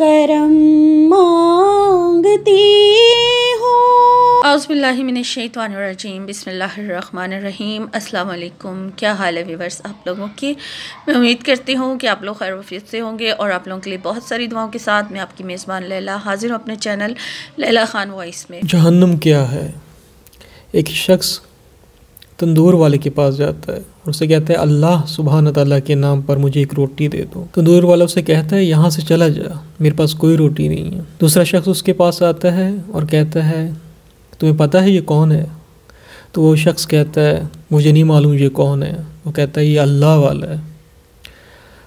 کرم مانگتی ہوں۔ اعوذ باللہ من الشیطان الرجیم، بسم اللہ الرحمن الرحیم۔ السلام علیکم، کیا حال ہے ویورز آپ لوگوں کی؟ میں امید کرتی ہوں کہ آپ لوگ خیر وفیت سے ہوں گے اور آپ لوگوں کے لیے بہت ساری دعاؤں کے ساتھ میں آپ کی میزبان لیلا حاضر ہوں اپنے چینل لیلا خان وائس میں۔ جہنم کیا ہے؟ ایک شخص تندور والے کے پاس جاتا ہے اور اسے کہتا ہے اللہ سبحانہ تعالیٰ کے نام پر مجھے ایک روٹی دے دو۔ تندور والا اسے کہتا ہے یہاں سے چلا جا، میرے پاس کوئی روٹی نہیں ہے۔ دوسرا شخص اس کے پاس آتا ہے اور کہتا ہے تمہیں پتہ ہے یہ کون ہے؟ تو وہ شخص کہتا ہے مجھے نہیں معلوم یہ کون ہے۔ وہ کہتا ہے یہ اللہ والا ہے۔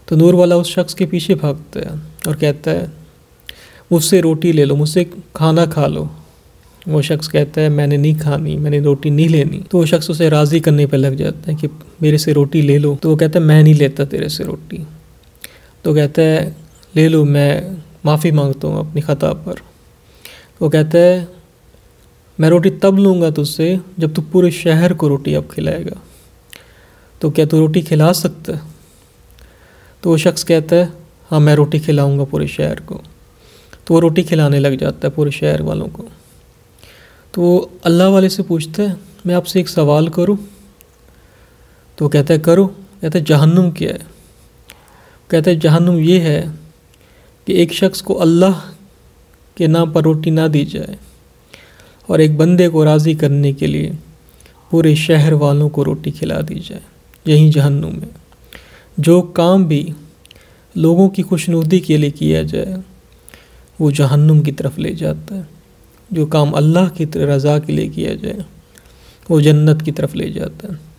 تندور والا اس شخص کے پیچھے بھاگتا ہے اور کہتا ہے مجھ سے روٹی لے لو، مجھ سے کھانا کھا لو۔ وہ شخص کہتا ہے میں نے نہیں کھانی، میں نے روٹی نہیں لینی۔ تو وہ شخص اسے راضی کرنے پہ لگ جاتا ہے کہ میرے سے روٹی لے لو۔ تو وہ کہتا ہے میں نہیں لیتا تیرے سے روٹی۔ تو کہتا ہے لے لو، میں معافی مانگتا ہوں اپنی خطا پر۔ وہ کہتا ہے میں روٹی تب لوں گا تجھ سے جب تو پورے شہر کو روٹی اب کھلائے گا۔ تو کیا تو روٹی کھلا سکتا ہے؟ تو وہ شخص کہتا ہے ہاں میں روٹی کھلاؤں گا پورے شہر کو۔ تو وہ روٹی کھلانے لگ جاتا ہے پورے شہر والوں کو۔ تو وہ اللہ والے سے پوچھتا ہے میں آپ سے ایک سوال کروں؟ تو وہ کہتا ہے کرو۔ کہتا ہے جہنم کیا ہے؟ کہتا ہے جہنم یہ ہے کہ ایک شخص کو اللہ کے نام پر روٹی نہ دی جائے اور ایک بندے کو راضی کرنے کے لیے پورے شہر والوں کو روٹی کھلا دی جائے۔ یہی جہنم ہے۔ جو کام بھی لوگوں کی خوشنودی کے لیے کیا جائے وہ جہنم کی طرف لے جاتا ہے۔ جو کام اللہ کی رضا کے لیے کیا جائے وہ جنت کی طرف لے جاتا ہے۔